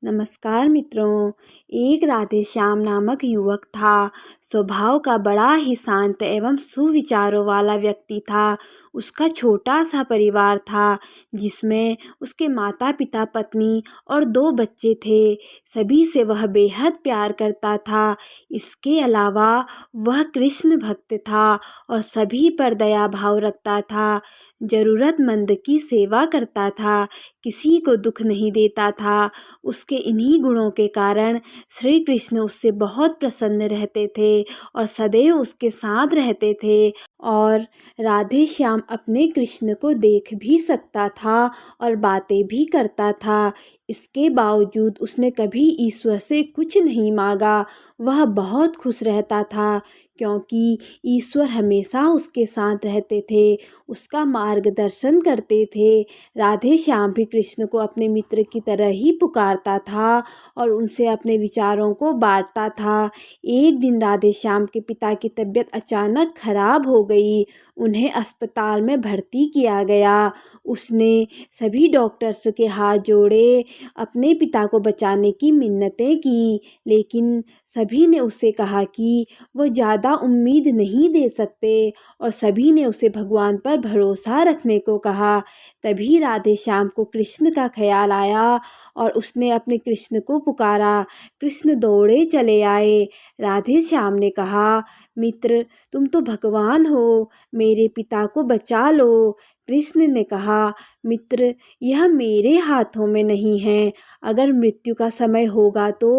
नमस्कार मित्रों। एक राधे श्याम नामक युवक था। स्वभाव का बड़ा ही शांत एवं सुविचारों वाला व्यक्ति था। उसका छोटा सा परिवार था जिसमें उसके माता पिता, पत्नी और 2 बच्चे थे। सभी से वह बेहद प्यार करता था। इसके अलावा वह कृष्ण भक्त था और सभी पर दया भाव रखता था। ज़रूरतमंद की सेवा करता था, किसी को दुख नहीं देता था। उसके इन्हीं गुणों के कारण श्री कृष्ण उससे बहुत प्रसन्न रहते थे और सदैव उसके साथ रहते थे। और राधे श्याम अपने कृष्ण को देख भी सकता था और बातें भी करता था। इसके बावजूद उसने कभी ईश्वर से कुछ नहीं मांगा। वह बहुत खुश रहता था क्योंकि ईश्वर हमेशा उसके साथ रहते थे, उसका मार्गदर्शन करते थे। राधे श्याम भी कृष्ण को अपने मित्र की तरह ही पुकारता था और उनसे अपने विचारों को बांटता था। एक दिन राधे श्याम के पिता की तबीयत अचानक खराब हो गई। उन्हें अस्पताल में भर्ती किया गया। उसने सभी डॉक्टर्स के हाथ जोड़े, अपने पिता को बचाने की मिन्नतें की, लेकिन सभी ने उससे कहा कि वो ज़्यादा उम्मीद नहीं दे सकते और सभी ने उसे भगवान पर भरोसा रखने को कहा। तभी राधे श्याम को कृष्ण का ख्याल आया और उसने अपने कृष्ण को पुकारा। कृष्ण दौड़े चले आए। राधे श्याम ने कहा, मित्र तुम तो भगवान हो, मेरे पिता को बचा लो। कृष्ण ने कहा, मित्र यह मेरे हाथों में नहीं है। अगर मृत्यु का समय होगा तो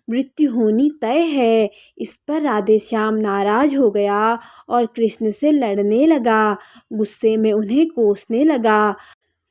मृत्यु होनी तय है। इस पर राधे श्याम नाराज हो गया और कृष्ण से लड़ने लगा। गुस्से में उन्हें कोसने लगा।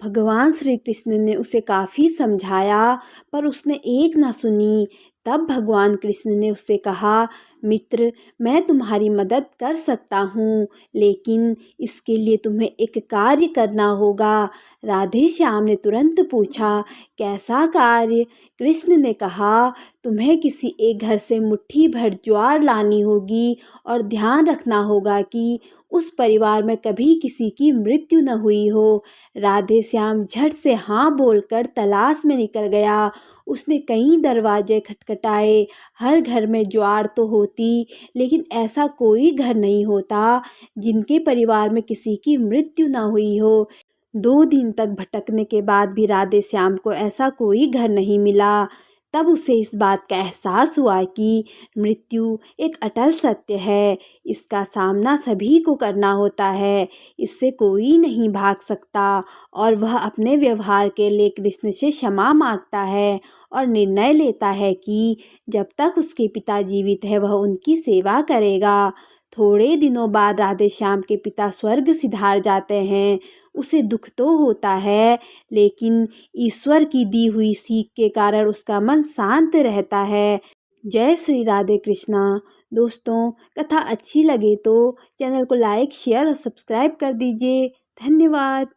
भगवान श्री कृष्ण ने उसे काफ़ी समझाया पर उसने एक ना सुनी। तब भगवान कृष्ण ने उससे कहा, मित्र मैं तुम्हारी मदद कर सकता हूँ, लेकिन इसके लिए तुम्हें एक कार्य करना होगा। राधे श्याम ने तुरंत पूछा, कैसा कार्य? कृष्ण ने कहा, तुम्हें किसी एक घर से मुट्ठी भर ज्वार लानी होगी और ध्यान रखना होगा कि उस परिवार में कभी किसी की मृत्यु न हुई हो। राधे श्याम झट से हाँ बोलकर तलाश में निकल गया। उसने कई दरवाजे खटखटाए। हर घर में ज्वार तो होती, लेकिन ऐसा कोई घर नहीं होता जिनके परिवार में किसी की मृत्यु ना हुई हो। 2 दिन तक भटकने के बाद भी राधे श्याम को ऐसा कोई घर नहीं मिला। तब उसे इस बात का एहसास हुआ कि मृत्यु एक अटल सत्य है। इसका सामना सभी को करना होता है, इससे कोई नहीं भाग सकता। और वह अपने व्यवहार के लिए कृष्ण से क्षमा मांगता है और निर्णय लेता है कि जब तक उसके पिता जीवित है वह उनकी सेवा करेगा। थोड़े दिनों बाद राधे श्याम के पिता स्वर्ग सिधार जाते हैं। उसे दुख तो होता है, लेकिन ईश्वर की दी हुई सीख के कारण उसका मन शांत रहता है। जय श्री राधे कृष्णा। दोस्तों, कथा अच्छी लगे तो चैनल को लाइक, शेयर और सब्सक्राइब कर दीजिए। धन्यवाद।